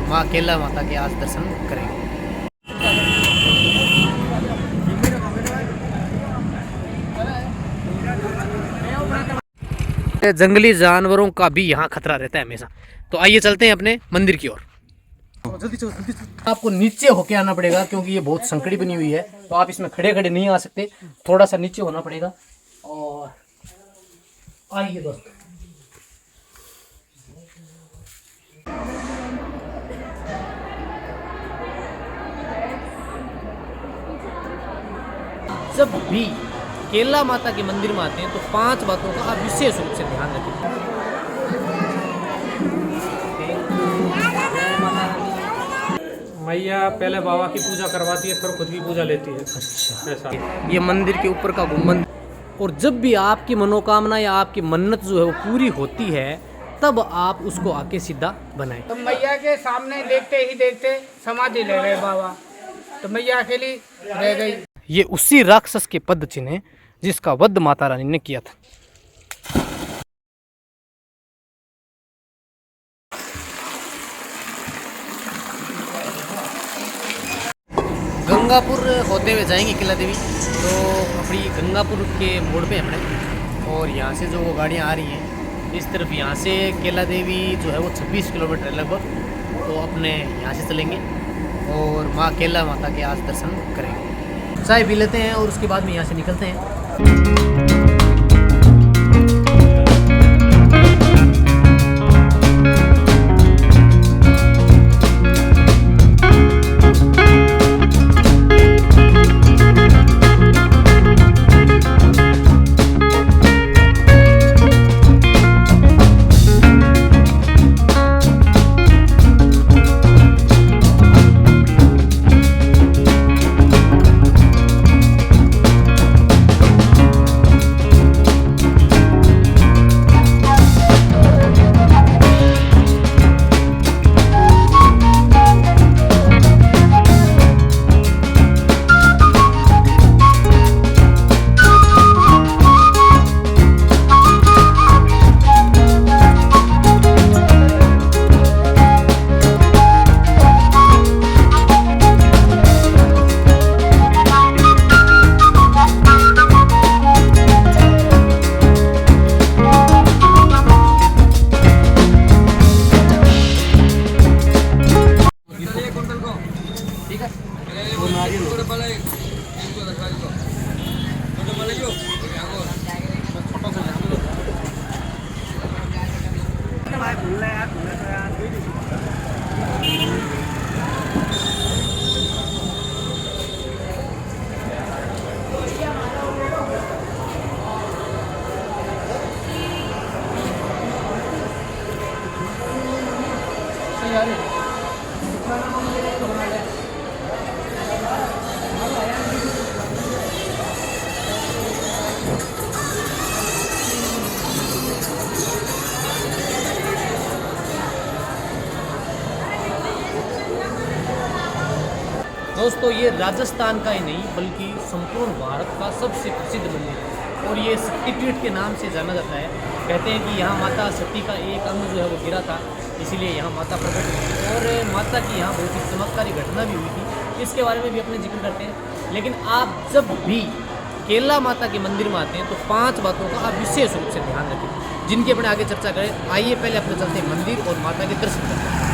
माँ केला माता के आज दर्शन करेंगे। जंगली जानवरों का भी यहाँ खतरा रहता है हमेशा। तो आइए चलते हैं अपने मंदिर की ओर। जल्दी चलो जल्दी चलो। आपको नीचे होके आना पड़ेगा क्योंकि ये बहुत संकड़ी बनी हुई है, तो आप इसमें खड़े खड़े नहीं आ सकते, थोड़ा सा नीचे होना पड़ेगा। और आइए दोस्तों, जब भी केला माता के मंदिर में आते हैं तो 5 बातों का आप विशेष रूप से ध्यान रखें। मैया पहले बाबा की पूजा करवाती है, फिर खुद की पूजा लेती है। अच्छा, ऐसा ये मंदिर के ऊपर का गुम्बद। और जब भी आपकी मनोकामना या आपकी मन्नत जो है वो पूरी होती है, तब आप उसको आके सीधा बनाएं। तो मैया के सामने देखते ही देखते समाधि ले गए बाबा, तो मैया अकेली रह गई। ये उसी राक्षस के पद चिन्ह है जिसका वध माता रानी ने किया था। गंगापुर होते हुए जाएंगे किला देवी, तो अपनी गंगापुर के मोड़ पे अपने, और यहाँ से जो वो गाड़ियाँ आ रही हैं इस तरफ, यहाँ से केला देवी जो है वो 26 किलोमीटर है लगभग, तो अपने यहाँ से चलेंगे और माँ केला माता के आज दर्शन करेंगे। चाय पी लेते हैं और उसके बाद में यहाँ से निकलते हैं। दोस्तों, ये राजस्थान का ही नहीं बल्कि संपूर्ण भारत का सबसे प्रसिद्ध मंदिर है और ये शक्तिपीठ के नाम से जाना जाता है। कहते हैं कि यहाँ माता सती का एक अंग जो है वो गिरा था, इसीलिए यहाँ माता प्रकट हुई और माता की यहाँ बहुत ही चमत्कारी घटना भी हुई थी, इसके बारे में भी अपने जिक्र करते हैं। लेकिन आप जब भी केला माता के मंदिर में आते हैं तो 5 बातों का आप विशेष रूप से ध्यान रखें, जिनकी अपने आगे चर्चा करें। आइए पहले अपने चलते हैं मंदिर और माता के दर्शन करते हैं।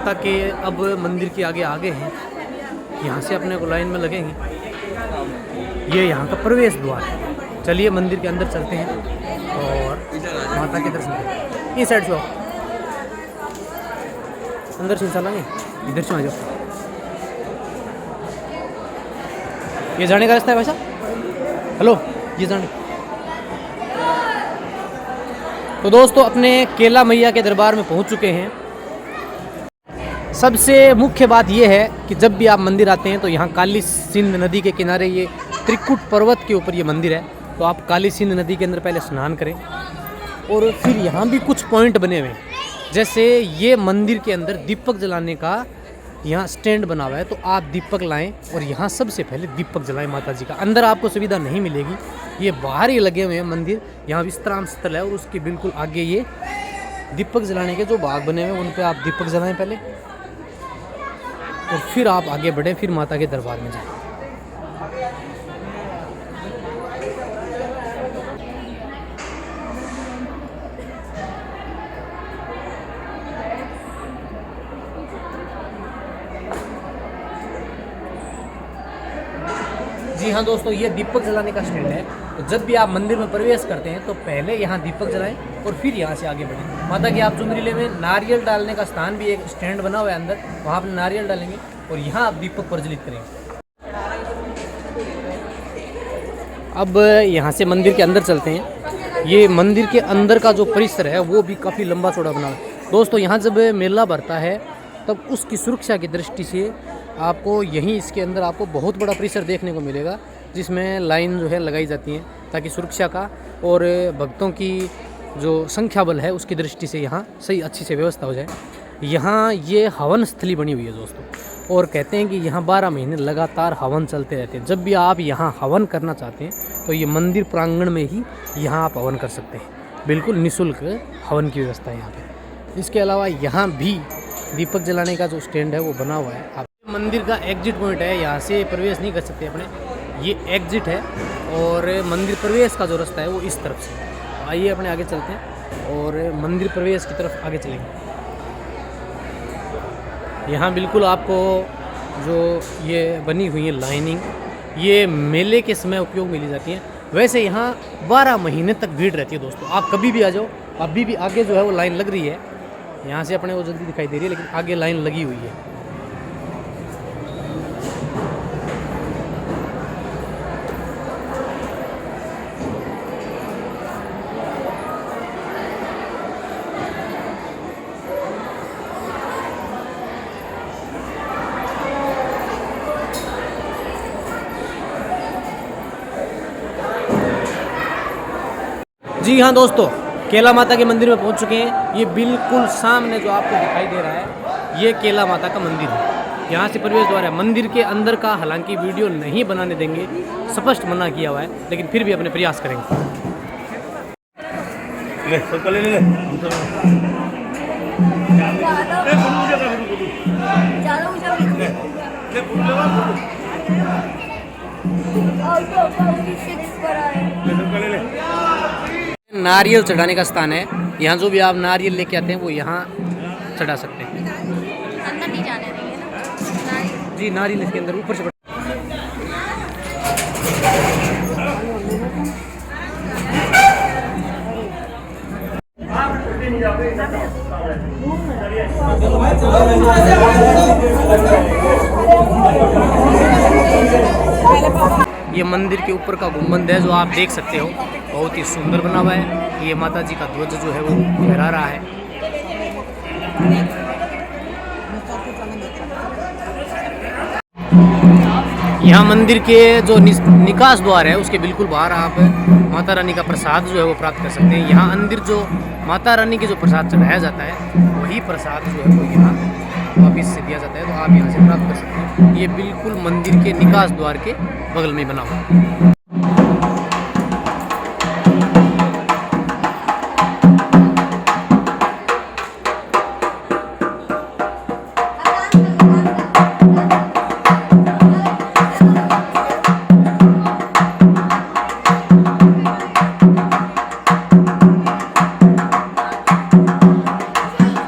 माता के अब मंदिर के आगे हैं। यहाँ से अपने को लाइन में लगेंगे। ये यहाँ का प्रवेश द्वार है। चलिए मंदिर के अंदर चलते हैं और माता के दर्शन करें। इस साइड से आओ, अंदर से चलेंगे, इधर से आ जाओ। ये जाने का रास्ता है वैसा? हेलो, ये जाने। तो दोस्तों अपने केला मैया के दरबार में पहुंच चुके हैं। सबसे मुख्य बात यह है कि जब भी आप मंदिर आते हैं तो यहाँ काली सिंध नदी के किनारे ये त्रिकुट पर्वत के ऊपर ये मंदिर है। तो आप काली सिंध नदी के अंदर पहले स्नान करें और फिर यहाँ भी कुछ पॉइंट बने हुए हैं। जैसे ये मंदिर के अंदर दीपक जलाने का यहाँ स्टैंड बना हुआ है, तो आप दीपक लाएं और यहाँ सबसे पहले दीपक जलाएं माता जी का। अंदर आपको सुविधा नहीं मिलेगी, ये बाहर ही लगे हुए हैं मंदिर। यहाँ विश्राम स्थल है और उसके बिल्कुल आगे ये दीपक जलाने के जो बाग बने हुए हैं उन पे आप दीपक जलाएं पहले और फिर आप आगे बढ़ें, फिर माता के दरबार में जाएं। जी हाँ दोस्तों, ये दीपक जलाने का स्टैंड है। तो जब भी आप मंदिर में प्रवेश करते हैं तो पहले यहाँ दीपक जलाएं और फिर यहाँ से आगे बढ़ें। माता के आप चुनरीले में नारियल डालने का स्थान भी एक स्टैंड बना हुआ है अंदर, वहाँ आप नारियल डालेंगे और यहाँ आप दीपक प्रज्वलित करेंगे। अब यहाँ से मंदिर के अंदर चलते हैं। ये मंदिर के अंदर का जो परिसर है वो भी काफ़ी लंबा चौड़ा बना है। दोस्तों यहाँ जब मेला भरता है तब उसकी सुरक्षा की दृष्टि से आपको यहीं इसके अंदर आपको बहुत बड़ा परिसर देखने को मिलेगा, जिसमें लाइन जो है लगाई जाती है ताकि सुरक्षा का और भक्तों की जो संख्या बल है उसकी दृष्टि से यहाँ सही अच्छी से व्यवस्था हो जाए। यहाँ ये हवन स्थली बनी हुई है दोस्तों, और कहते हैं कि यहाँ 12 महीने लगातार हवन चलते रहते हैं। जब भी आप यहाँ हवन करना चाहते हैं तो ये मंदिर प्रांगण में ही यहाँ आप हवन कर सकते हैं। बिल्कुल निःशुल्क हवन की व्यवस्था है यहाँ पे। इसके अलावा यहाँ भी दीपक जलाने का जो स्टैंड है वो बना हुआ है। आप मंदिर का एग्जिट पॉइंट है, यहाँ से प्रवेश नहीं कर सकते अपने, ये एग्जिट है। और मंदिर प्रवेश का जो रास्ता है वो इस तरफ से। आइए अपने आगे चलते हैं और मंदिर प्रवेश की तरफ आगे चलेंगे। यहाँ बिल्कुल आपको जो ये बनी हुई है लाइनिंग, ये मेले के समय उपयोग में ली जाती है। वैसे यहाँ 12 महीने तक भीड़ रहती है दोस्तों, आप कभी भी आ जाओ। अभी भी आगे जो है वो लाइन लग रही है, यहाँ से अपने वो जल्दी दिखाई दे रही है, लेकिन आगे लाइन लगी हुई है। जी हाँ दोस्तों, केला माता के मंदिर में पहुंच चुके हैं। ये बिल्कुल सामने जो आपको दिखाई दे रहा है ये केला माता का मंदिर है। यहाँ से प्रवेश द्वार है। मंदिर के अंदर का हालांकि वीडियो नहीं बनाने देंगे, स्पष्ट मना किया हुआ है, लेकिन फिर भी अपने प्रयास करेंगे। नारियल चढ़ाने का स्थान है। यहाँ जो भी आप नारियल लेके आते हैं वो यहाँ चढ़ा सकते हैं। अंदर नहीं जाने देंगे ना नारियल। जी नारियल इसके अंदर ऊपर से ये मंदिर के ऊपर का गुंबद है जो आप देख सकते हो, बहुत ही सुंदर बना हुआ है। ये माता जी का ध्वज जो है वो फहरा रहा है। यहाँ मंदिर के जो निकास द्वार है उसके बिल्कुल बाहर आप माता रानी का प्रसाद जो है वो प्राप्त कर सकते हैं। यहाँ अंदर जो माता रानी के जो प्रसाद चढ़ाया जाता है वही प्रसाद जो है वो यहाँ वापिस से दिया जाता है, तो आप यहाँ से प्राप्त कर सकते हैं। ये बिल्कुल मंदिर के निकास द्वार के बगल में बना हुआ है।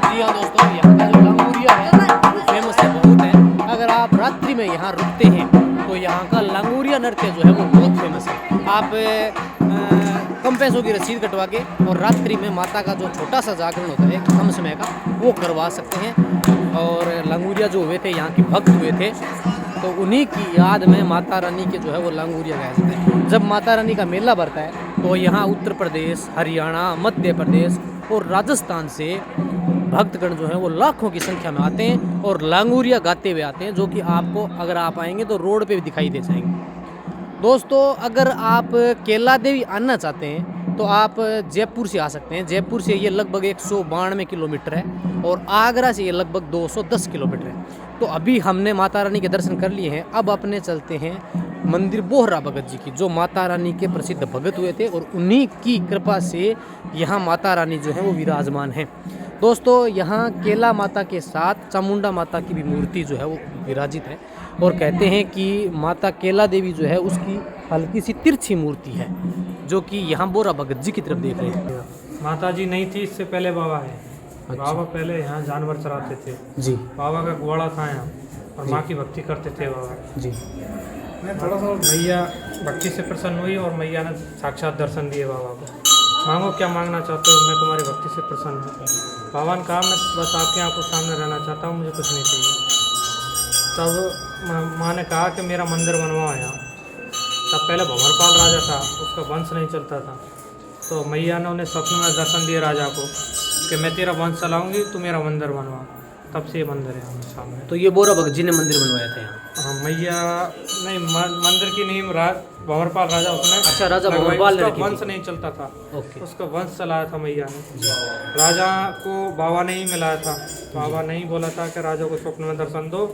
जी हाँ दोस्तों, यहाँ का जो डांगुरिया है नृत्य जो है वो बहुत फेमस है। आप कम पैसों की रसीद कटवा के और रात्रि में माता का जो छोटा सा जागरण होता है कम समय का, वो करवा सकते हैं। और लांगुरिया जो हुए थे, यहाँ के भक्त हुए थे, तो उन्हीं की याद में माता रानी के जो है वो लांगुरिया गाए जाते हैं। जब माता रानी का मेला भरता है तो यहाँ उत्तर प्रदेश, हरियाणा, मध्य प्रदेश और राजस्थान से भक्तगण जो है वो लाखों की संख्या में आते हैं और लांगुरिया गाते हुए आते हैं, जो कि आपको अगर आप आएंगे तो रोड पे भी दिखाई दे जाएंगे। दोस्तों, अगर आप केला देवी आना चाहते हैं तो आप जयपुर से आ सकते हैं। जयपुर से ये लगभग 192 किलोमीटर है और आगरा से ये लगभग 210 किलोमीटर है। तो अभी हमने माता रानी के दर्शन कर लिए हैं, अब अपने चलते हैं मंदिर बोहरा भगत जी की, जो माता रानी के प्रसिद्ध भगत हुए थे और उन्हीं की कृपा से यहाँ माता रानी जो है वो विराजमान है। दोस्तों, यहाँ केला माता के साथ चामुंडा माता की भी मूर्ति जो है वो विराजित है और कहते हैं कि माता केला देवी जो है उसकी हल्की सी तिरछी मूर्ति है, जो कि यहाँ बोरा भगत जी की तरफ देख रहे हैं। माता जी नहीं थी, इससे पहले बाबा है। अच्छा। बाबा पहले यहाँ जानवर चराते थे जी बाबा का घोड़ा था यहाँ, और माँ की भक्ति करते थे बाबा जी। मैया भक्ति से प्रसन्न हुई और मैया ने साक्षात दर्शन दिए बाबा को। मांगो क्या मांगना चाहते हो, मैं तुम्हारी भक्ति से प्रसन्न हूँ। बाबा ने कहा मैं बस आपकी आंखों के सामने रहना चाहता हूँ, मुझे कुछ नहीं चाहिए। तब माँ ने कहा कि मेरा मंदिर बनवाओ यहाँ। तब पहले भंवरपाल राजा था, उसका वंश नहीं चलता था, तो मैया ने उन्हें स्वप्न में दर्शन दिए राजा को कि मैं तेरा वंश चलाऊंगी, तू मेरा मंदिर बनवा। तब से ये मंदिर है हमारे सामने। तो ये बोरा भगत जी ने मंदिर बनवाया था यहाँ? हाँ, मैया नहीं, मंदिर की नींव भंवरपाल राजा उसने। अच्छा, राजा भंवरपाल ने रखी थी। वंश नहीं चलता था, ओके। उसका वंश चलाया था मैया ने। राजा को बाबा ने ही मिलाया था, बाबा ने ही बोला था कि राजा को स्वप्न में दर्शन दो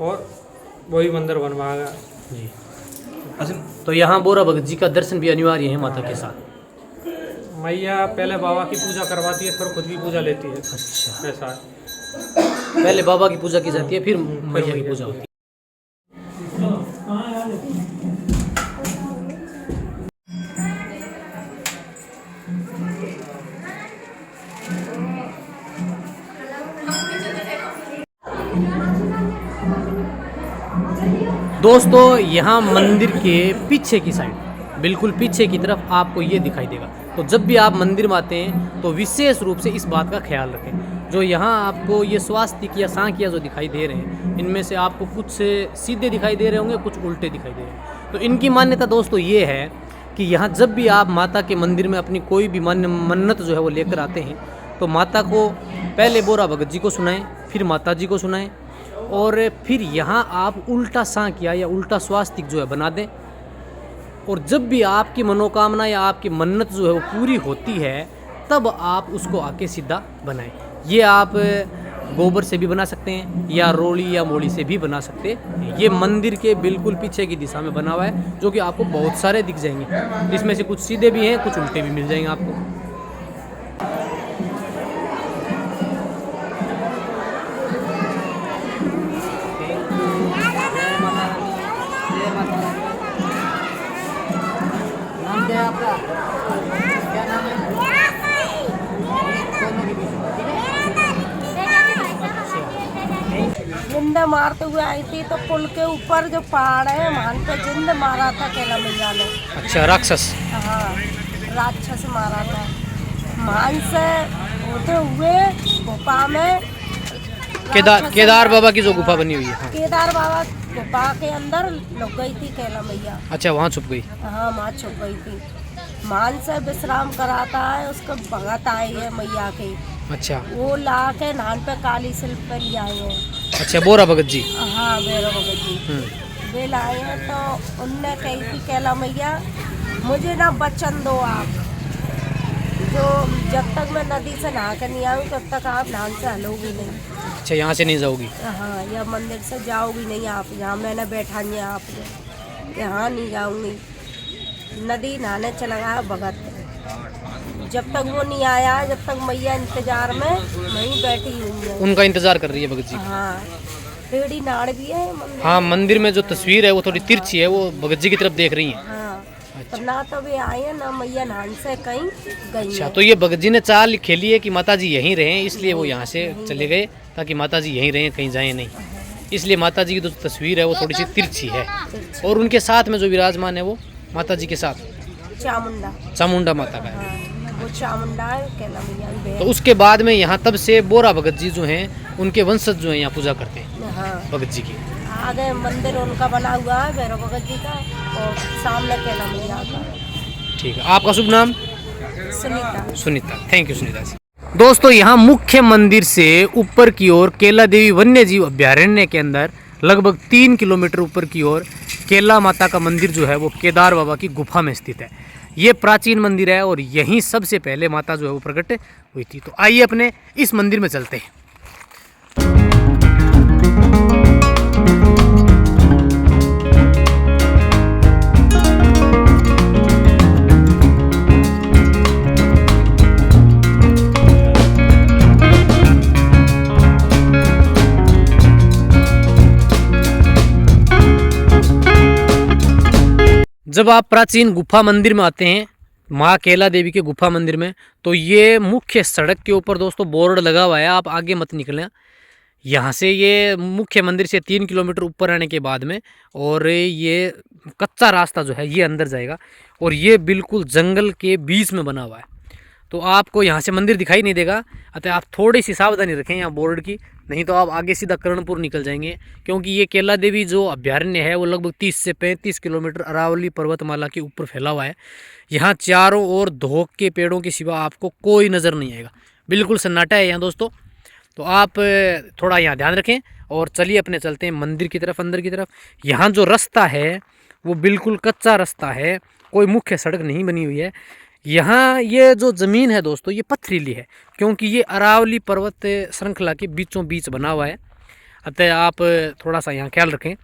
और वही मंदिर बनवाएगा जी। तो यहाँ बोरा भगत जी का दर्शन भी अनिवार्य है माता के साथ? मैया पहले बाबा की पूजा करवाती है, फिर खुद की पूजा लेती है। अच्छा, ऐसा है। पहले बाबा की पूजा की जाती है, फिर मैया की पूजा होती है। दोस्तों, यहाँ मंदिर के पीछे की साइड, बिल्कुल पीछे की तरफ आपको ये दिखाई देगा। तो जब भी आप मंदिर में आते हैं तो विशेष रूप से इस बात का ख्याल रखें। जो यहाँ आपको ये स्वास्तिक या सांकिया जो दिखाई दे रहे हैं, इनमें से आपको कुछ सीधे दिखाई दे रहे होंगे, कुछ उल्टे दिखाई दे रहे हैं। तो इनकी मान्यता दोस्तों ये है कि यहाँ जब भी आप माता के मंदिर में अपनी कोई भी मन्नत जो है वो लेकर आते हैं, तो माता को पहले बोरा भगत जी को सुनाएं, फिर माता जी को सुनाएं और फिर यहाँ आप उल्टा सांकिया या उल्टा स्वास्तिक जो है बना दें। और जब भी आपकी मनोकामना या आपकी मन्नत जो है वो पूरी होती है, तब आप उसको आके सीधा बनाएं। ये आप गोबर से भी बना सकते हैं या रोली या मोली से भी बना सकते हैं। ये मंदिर के बिल्कुल पीछे की दिशा में बना हुआ है, जो कि आपको बहुत सारे दिख जाएंगे। इसमें से कुछ सीधे भी हैं, कुछ उल्टे भी मिल जाएंगे आपको। क्या नाम है? जिंद मारते हुए आई थी, तो पुल के ऊपर जो पहाड़ है वहाँ पे जिंद मारा था केला मैया ने। अच्छा, राक्षस? हाँ, राक्षस मारा था। मान से होते हुए गुफा में केदार बाबा की जो गुफा बनी हुई है। हाँ। केदार बाबा गुफा के अंदर लुक गई थी केला मैया। अच्छा, वहाँ छुप गई? हाँ, वहाँ छुप गई थी। मान से विश्राम कराता है, उसको भगत आई है मैया की। अच्छा, वो ला के नान पे काली शिल्प पे ले आए हैं। अच्छा, बोरा भगत जी? हाँ, बोरा भगत जी वे लाए हैं। तो उनने कही थी केला मैया मुझे ना बचन दो आप, जो जब तक मैं नदी से नहा कर नहीं आऊँ तब तक आप नान से हलोगी नहीं। अच्छा, यहाँ से नहीं जाओगी? हाँ, या मंदिर से जाओगी नहीं आप, जहाँ मैंने बैठा है आपने, यहाँ नहीं जाऊँगी। नदी नहाने चला गया भगत। जब तक वो नहीं आया, जब तक मैया इंतजार में वहीं बैठी हुई है। उनका इंतजार कर रही है भगत जी? हाँ, टेढ़ी नाड़ भी है मंदिर। हाँ, मंदिर में जो तस्वीर है वो थोड़ी तिरछी है, वो भगत जी की तरफ देख रही है। हाँ, तो ना तो वे आए हैं ना मैया नान से कहीं गई। अच्छा, तो ये भगत जी ने चाल खेली है कि माता जी यहीं रहें, इसलिए वो यहाँ से चले गए ताकि माता जी यहीं रहें, कहीं जाएं नहीं। इसलिए माता जी की जो तस्वीर है वो थोड़ी सी तिरछी है। और उनके साथ में जो विराजमान है वो माता जी के साथ चामुंडा, चामुंडा माता का है। हाँ, वो चामुंडा है, कैला मैया की तो बहन। उसके बाद में यहाँ तब से बोरा भगत जी जो हैं उनके वंशज जो हैं यहाँ पूजा करते हैं हाँ, भगत जी की। आगे मंदिर उनका बना हुआ है भैरव भगत जी का, और सामने कैला मैया का। ठीक है, आपका शुभ नाम? सुनीता। सुनीता। Thank you Sunita ji. दोस्तों यहाँ मुख्य मंदिर से ऊपर की ओर केला देवी वन्य जीव अभ्यारण्य के अंदर लगभग 3 किलोमीटर ऊपर की ओर केला माता का मंदिर जो है वो केदार बाबा की गुफा में स्थित है। ये प्राचीन मंदिर है और यहीं सबसे पहले माता जो है वो प्रकट हुई थी। तो आइए अपने इस मंदिर में चलते हैं। जब आप प्राचीन गुफा मंदिर में आते हैं, माँ केला देवी के गुफा मंदिर में, तो ये मुख्य सड़क के ऊपर दोस्तों बोर्ड लगा हुआ है, आप आगे मत निकलें। यहाँ से ये मुख्य मंदिर से 3 किलोमीटर ऊपर आने के बाद में, और ये कच्चा रास्ता जो है ये अंदर जाएगा, और ये बिल्कुल जंगल के बीच में बना हुआ है। तो आपको यहाँ से मंदिर दिखाई नहीं देगा, अतः आप थोड़ी सी सावधानी रखें यहाँ बोर्ड की, नहीं तो आप आगे सीधा कर्णपुर निकल जाएंगे। क्योंकि ये केला देवी जो अभ्यारण्य है वो लगभग 30 से 35 किलोमीटर अरावली पर्वतमाला के ऊपर फैला हुआ है। यहाँ चारों ओर धोक के पेड़ों के सिवा आपको कोई नज़र नहीं आएगा, बिल्कुल सन्नाटा है यहाँ दोस्तों। तो आप थोड़ा यहाँ ध्यान रखें और चलिए अपने चलते हैं मंदिर की तरफ, अंदर की तरफ। यहाँ जो रास्ता है वो बिल्कुल कच्चा रास्ता है, कोई मुख्य सड़क नहीं बनी हुई है। यहाँ ये जो ज़मीन है दोस्तों ये पथरीली है, क्योंकि ये अरावली पर्वत श्रृंखला के बीचों बीच बना हुआ है। अतः आप थोड़ा सा यहाँ ख्याल रखें,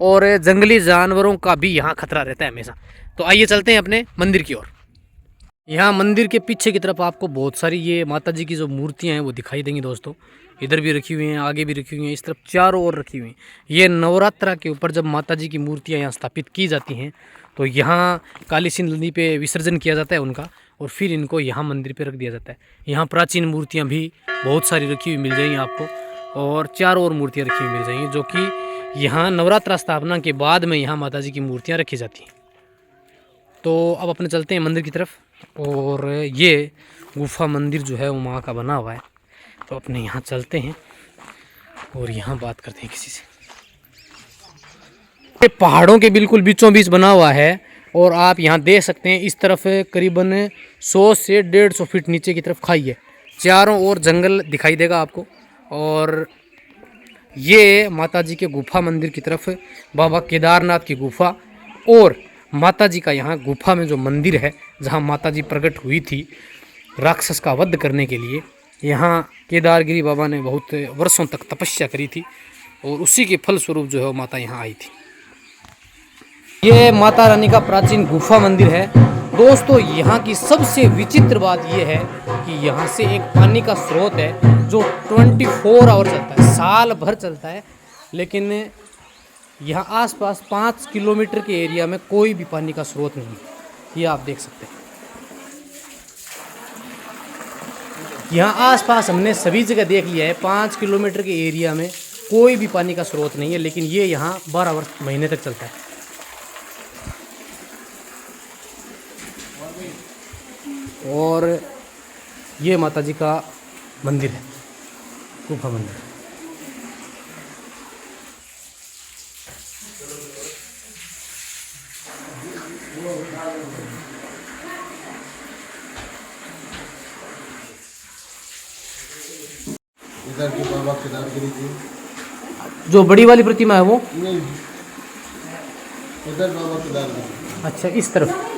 और जंगली जानवरों का भी यहाँ खतरा रहता है हमेशा। तो आइए चलते हैं अपने मंदिर की ओर। यहाँ मंदिर के पीछे की तरफ आपको बहुत सारी ये माता जी की जो मूर्तियाँ हैं वो दिखाई देंगी दोस्तों। इधर भी रखी हुई हैं, आगे भी रखी हुई हैं, इस तरफ चारों ओर रखी हुई हैं। ये नवरात्रा के ऊपर जब माता जी की मूर्तियाँ यहाँ स्थापित की जाती हैं तो यहाँ काली सिंध नदी पे विसर्जन किया जाता है उनका, और फिर इनको यहाँ मंदिर पे रख दिया जाता है। यहाँ प्राचीन मूर्तियाँ भी बहुत सारी रखी हुई मिल जाएंगी आपको, और चारों ओर मूर्तियाँ रखी हुई मिल जाएंगी, जो कि यहाँ नवरात्रा स्थापना के बाद में यहाँ माता जी की मूर्तियाँ रखी जाती हैं। तो अब अपने चलते हैं मंदिर की तरफ, और ये गुफा मंदिर जो है वो माँ का बना हुआ है। तो अपने यहाँ चलते हैं और यहाँ बात करते हैं किसी से। ये पहाड़ों के बिल्कुल बीचों बीच बना हुआ है, और आप यहाँ देख सकते हैं इस तरफ करीबन 100 से 150 फीट नीचे की तरफ खाई है। चारों ओर जंगल दिखाई देगा आपको, और ये माता जी के गुफा मंदिर की तरफ बाबा केदारनाथ की गुफा, और माता जी का यहाँ गुफा में जो मंदिर है जहाँ माता जी प्रकट हुई थी राक्षस का वध करने के लिए। यहाँ केदारगिरी बाबा ने बहुत वर्षों तक तपस्या करी थी, और उसी के फलस्वरूप जो है वो माता यहाँ आई थी। ये माता रानी का प्राचीन गुफा मंदिर है दोस्तों। यहाँ की सबसे विचित्र बात यह है कि यहाँ से एक पानी का स्रोत है जो 24 आवर चलता है, साल भर चलता है, लेकिन यहाँ आसपास 5 किलोमीटर के एरिया में कोई भी पानी का स्रोत नहीं है। ये आप देख सकते हैं। यहाँ आसपास हमने सभी जगह देख लिया है, 5 किलोमीटर के एरिया में कोई भी पानी का स्रोत नहीं है, लेकिन ये यहाँ 12 महीने तक चलता है। और ये माता जी का मंदिर है, गुफा मंदिर। इधर के बाबा केदारगिरी जी, जो बड़ी वाली प्रतिमा है वो नहीं, इधर बाबा केदारगिरी। अच्छा, इस तरफ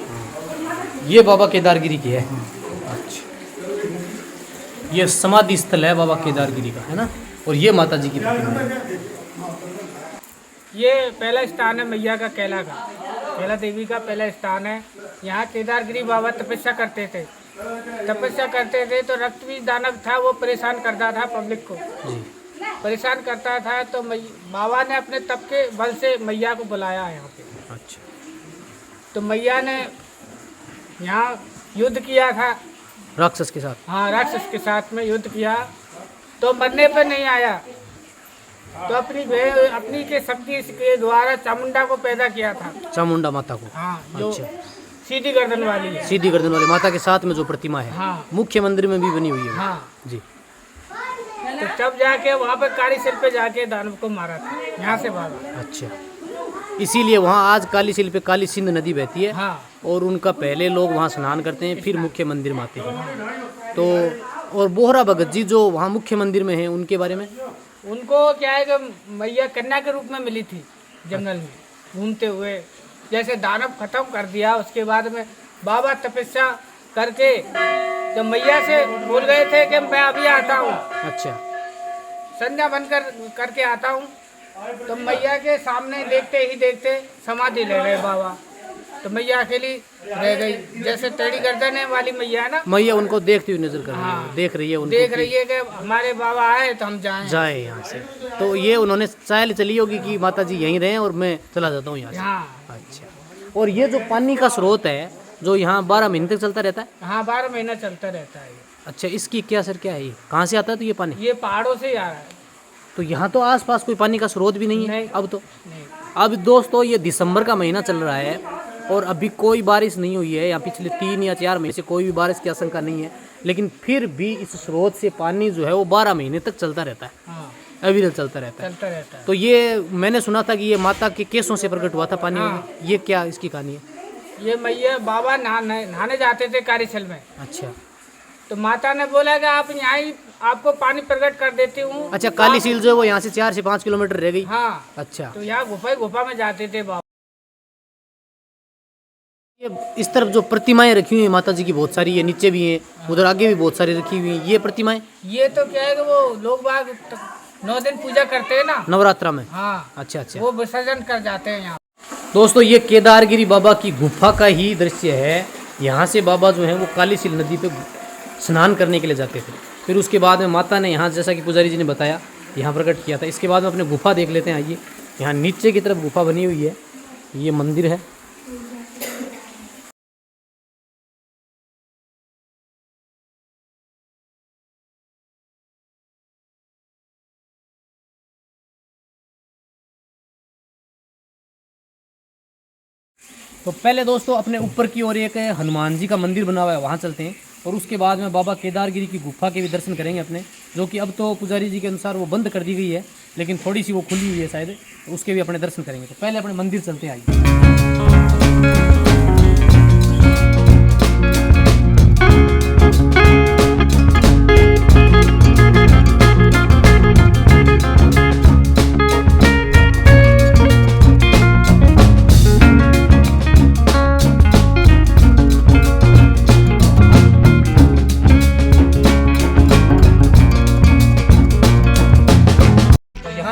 ये बाबा केदारगिरी की है। अच्छा, ये समाधि स्थल है बाबा केदारगिरी का, है ना। और ये माता जी की प्रतिमा है। ये पहला स्थान है मैया का, केला देवी का पहला स्थान है। यहाँ केदारगिरी बाबा तपस्या करते थे, तो रक्त बीज दानव था, वो परेशान करता था पब्लिक को, परेशान करता था। तो बाबा ने अपने तप के बल से मैया को बुलाया यहाँ पे। अच्छा, तो मैया ने यहाँ युद्ध किया था राक्षस के साथ। हाँ, राक्षस के साथ में युद्ध किया, तो मरने पर नहीं आया। तो अपनी के शक्ति के द्वारा चामुंडा को पैदा किया था। चामुंडा माता को। हाँ, जो अच्छा। सीधी गर्दन वाली है। सीधी गर्दन वाली माता के साथ में जो प्रतिमा है, हाँ। मुख्य मंदिर में भी बनी हुई है। हाँ जी। तो तब जाके वहाँ पे काली शिल पे जाके दानव को मारा था, यहाँ से भागा। अच्छा, इसीलिए वहाँ आज काली शिल पे काली सिंध नदी बहती है। हाँ। और उनका पहले लोग वहाँ स्नान करते हैं, फिर मुख्य मंदिर में आते हैं। तो और बोहरा भगत जी जो वहाँ मुख्य मंदिर में हैं, उनके बारे में? उनको क्या है कि मैया कन्या के रूप में मिली थी जंगल में घूमते हुए। जैसे दानव खत्म कर दिया उसके बाद में बाबा तपस्या करके जब मैया से बोल गए थे कि मैं अभी आता हूँ, अच्छा, संध्या बंद करके आता हूँ, तो मैया के सामने देखते ही देखते समाधि ले गए बाबा। तो मैया अकेली रह गई। जैसे टेढ़ी गर्दन वाली मैया है ना, मैया उनको देखती हुई नजर कर रही है। हाँ। देख रही है उनको, देख रही है कि हमारे बाबा आए तो हम जाए यहाँ से। तो ये उन्होंने चाल चली होगी कि माता जी यहीं रहें और मैं चला जाता हूँ यहाँ से। हाँ। अच्छा, और ये जो पानी का स्रोत है जो यहाँ 12 महीने तक चलता रहता है? हाँ, 12 महीना चलता रहता है। अच्छा, इसकी क्या सर क्या है, ये कहाँ से आता है? तो ये पानी ये पहाड़ों से ही आ रहा है। तो यहाँ तो आसपास कोई पानी का स्रोत भी नहीं है? नहीं। अब तो नहीं। अब दोस्तों ये दिसंबर का महीना चल रहा है और अभी कोई बारिश नहीं हुई है। यहाँ पिछले 3 या 4 महीने से कोई भी बारिश की आशंका नहीं है, लेकिन फिर भी इस स्रोत से पानी जो है वो 12 महीने तक चलता रहता है। हाँ, अविरल चलता रहता है। चलता रहता है। तो ये मैंने सुना था कि ये माता के केसों से प्रकट हुआ था पानी। हाँ। ये क्या इसकी कहानी है? ये मैया बाबा नहाने जाते थे कार्यशल में, अच्छा। तो माता ने बोला कि आप यहाँ ही आपको पानी प्रकट कर देती हूँ। अच्छा, काली सील जो है वो यहाँ से 4 से 5 किलोमीटर रह गई। हाँ। अच्छा, तो यहाँ गुफा में जाते थे बाबा। ये इस तरफ जो प्रतिमाएं रखी हुई हैं माता जी की बहुत सारी, ये नीचे भी हैं, उधर आगे भी बहुत सारी रखी हुई हैं। ये प्रतिमाएं ये तो क्या है कि वो लोग बाग 9 दिन पूजा करते हैं ना नवरात्रा में। हाँ। अच्छा अच्छा। वो विसर्जन कर जाते हैं यहाँ। दोस्तों ये केदारगिरी बाबा की गुफा का ही दृश्य है। यहाँ से बाबा जो है वो काली सील नदी पे स्नान करने के लिए जाते थे। फिर उसके बाद में माता ने यहाँ, जैसा कि पुजारी जी ने बताया, यहाँ प्रकट किया था। इसके बाद में अपने गुफा देख लेते हैं। आइए, यहाँ नीचे की तरफ गुफा बनी हुई है, ये मंदिर है। तो पहले दोस्तों अपने ऊपर की ओर एक हनुमान जी का मंदिर बना हुआ है, वहाँ चलते हैं और उसके बाद में बाबा केदारगिरी की गुफा के भी दर्शन करेंगे अपने, जो कि अब तो पुजारी जी के अनुसार वो बंद कर दी गई है, लेकिन थोड़ी सी वो खुली हुई है शायद, तो उसके भी अपने दर्शन करेंगे। तो पहले अपने मंदिर चलते हैं। आइए।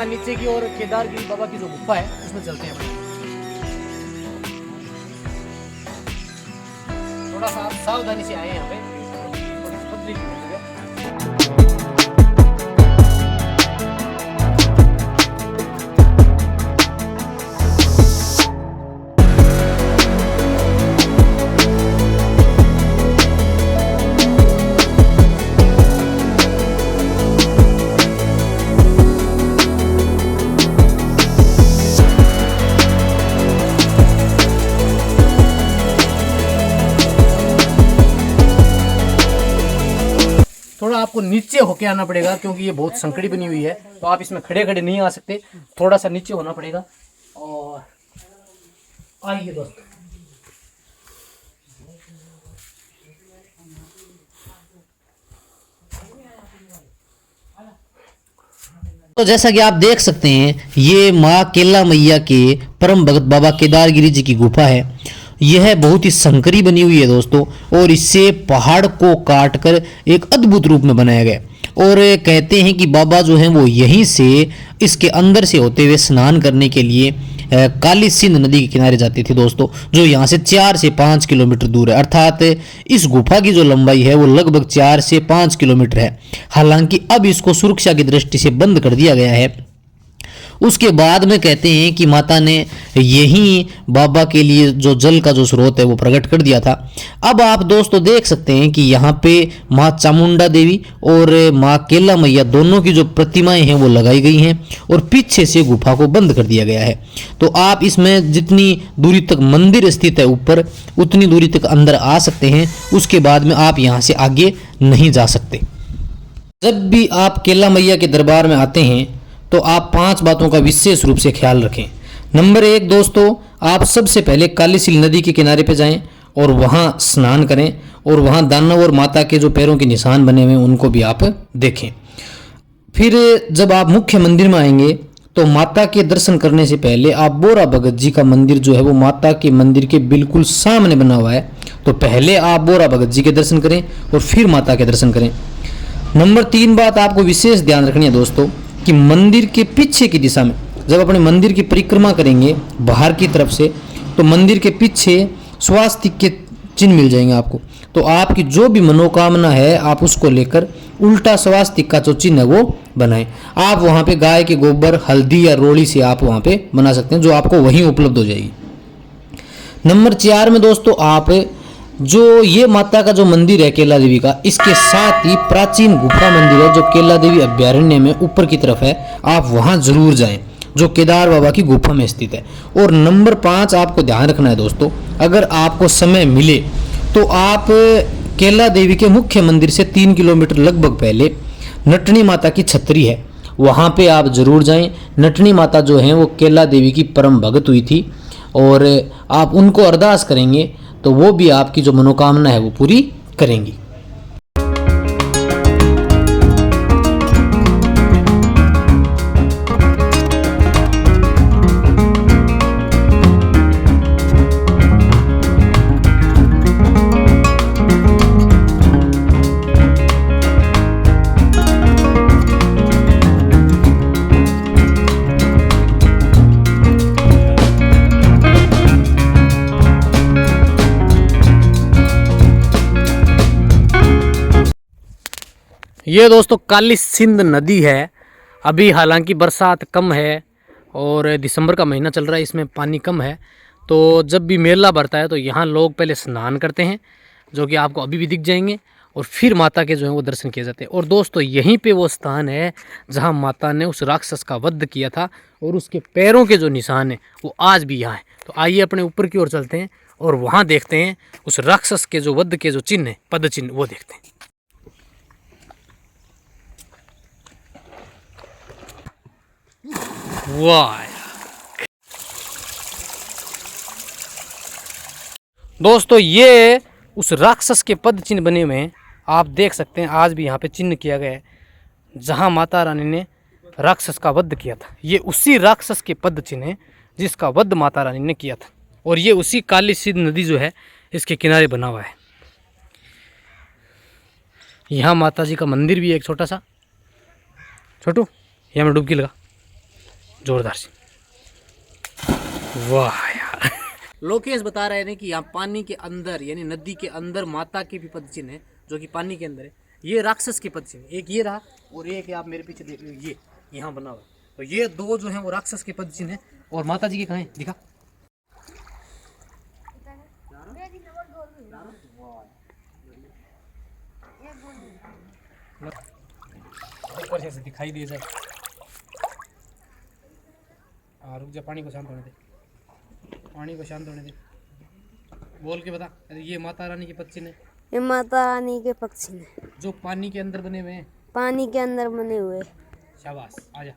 नीचे की ओर केदारगिरी बाबा की जो गुफा है उसमें चलते हैं। थोड़ा सा सावधानी से आए यहाँ पे, थोड़ी सी पतली जगह। थोड़ा आपको नीचे होके आना पड़ेगा क्योंकि ये बहुत संकड़ी बनी हुई है, तो आप इसमें खड़े खड़े नहीं आ सकते, थोड़ा सा नीचे होना पड़ेगा। और आइए दोस्तों, तो जैसा कि आप देख सकते हैं ये माँ केला मैया के परम भगत बाबा केदारगिरी जी की गुफा है। यह बहुत ही संकरी बनी हुई है दोस्तों, और इससे पहाड़ को काटकर एक अद्भुत रूप में बनाया गया। और कहते हैं कि बाबा जो हैं वो यहीं से इसके अंदर से होते हुए स्नान करने के लिए काली सिंध नदी के किनारे जाते थे दोस्तों, जो यहाँ से 4 से 5 किलोमीटर दूर है। अर्थात इस गुफा की जो लंबाई है वो लगभग 4 से 5 किलोमीटर है। हालांकि अब इसको सुरक्षा की दृष्टि से बंद कर दिया गया है। उसके बाद में कहते हैं कि माता ने यही बाबा के लिए जो जल का जो स्रोत है वो प्रकट कर दिया था। अब आप दोस्तों देख सकते हैं कि यहाँ पे माँ चामुंडा देवी और माँ केला मैया दोनों की जो प्रतिमाएं हैं वो लगाई गई हैं और पीछे से गुफा को बंद कर दिया गया है। तो आप इसमें जितनी दूरी तक मंदिर स्थित है ऊपर, उतनी दूरी तक अंदर आ सकते हैं। उसके बाद में आप यहाँ से आगे नहीं जा सकते। जब भी आप केला मैया के दरबार में आते हैं तो आप 5 बातों का विशेष रूप से ख्याल रखें। नंबर 1 दोस्तों, आप सबसे पहले कालीसील नदी के किनारे पे जाएं और वहाँ स्नान करें और वहाँ दानव और माता के जो पैरों के निशान बने हुए हैं उनको भी आप देखें। फिर जब आप मुख्य मंदिर में आएंगे तो माता के दर्शन करने से पहले आप बोरा भगत जी का मंदिर जो है वो माता के मंदिर के बिल्कुल सामने बना हुआ है, तो पहले आप बोरा भगत जी के दर्शन करें और फिर माता के दर्शन करें। नंबर 3 बात आपको विशेष ध्यान रखनी है दोस्तों कि मंदिर के पीछे की दिशा में जब अपने मंदिर की परिक्रमा करेंगे बाहर की तरफ से, तो मंदिर के पीछे स्वास्तिक के चिन्ह मिल जाएंगे आपको। तो आपकी जो भी मनोकामना है आप उसको लेकर उल्टा स्वास्तिक का जो चिन्ह है वो बनाएं। आप वहाँ पे गाय के गोबर, हल्दी या रोली से आप वहाँ पे बना सकते हैं, जो आपको वहीं उपलब्ध हो जाएगी। नंबर 4 में दोस्तों, आप जो ये माता का जो मंदिर है केला देवी का, इसके साथ ही प्राचीन गुफा मंदिर है जो केला देवी अभ्यारण्य में ऊपर की तरफ है, आप वहाँ जरूर जाएं, जो केदार बाबा की गुफा में स्थित है। और नंबर 5 आपको ध्यान रखना है दोस्तों, अगर आपको समय मिले तो आप केला देवी के मुख्य मंदिर से 3 किलोमीटर लगभग पहले नटनी माता की छतरी है, वहाँ पे आप जरूर जाएं। नटनी माता जो हैं वो केला देवी की परम भगत हुई थी और आप उनको अरदास करेंगे तो वो भी आपकी जो मनोकामना है वो पूरी करेंगी। ये दोस्तों काली सिंध नदी है। अभी हालांकि बरसात कम है और दिसंबर का महीना चल रहा है, इसमें पानी कम है। तो जब भी मेला भरता है तो यहाँ लोग पहले स्नान करते हैं, जो कि आपको अभी भी दिख जाएंगे, और फिर माता के जो है वो दर्शन किए जाते हैं। और दोस्तों यहीं पे वो स्थान है जहाँ माता ने उस राक्षस का वध किया था और उसके पैरों के जो निशान हैं वो आज भी यहाँ हैं। तो आइए अपने ऊपर की ओर चलते हैं और वहाँ देखते हैं उस राक्षस के जो वध के जो चिन्ह हैं, पद चिन्ह, वो देखते हैं। वाह दोस्तों, ये उस राक्षस के पद चिन्ह बने हुए हैं, आप देख सकते हैं। आज भी यहाँ पे चिन्ह किया गया है जहाँ माता रानी ने राक्षस का वध किया था। ये उसी राक्षस के पद चिन्ह हैं जिसका वध माता रानी ने किया था, और ये उसी काली सिंध नदी जो है इसके किनारे बना हुआ है। यहाँ माता जी का मंदिर भी है, एक छोटा सा। छोटू यहाँ में डुबकी लगा जोरदार से। वाह यार। लोकेश बता रहे हैं कि यहाँ पानी के अंदर यानी नदी के अंदर माता के भी पद चिन्ह है जो कि पानी के अंदर है। ये राक्षस के पद चिन्ह, एक ये रहा और एक आप मेरे पीछे देख रहे हो ये यहाँ बना हुआ। तो ये दो जो है वो राक्षस के पद चिन्ह है। और माता जी के कहाँ है दिखा। ऊपर से दिखाई दे जाए। रुक जा, पानी को शांत होने दे, पानी को शांत होने दे। बोल के बता, ये माता रानी के पद चिन्ह है। ये माता रानी के पक्षी हैं जो पानी के अंदर बने हुए हैं। पानी के अंदर बने हुए। शाबाश, आजा।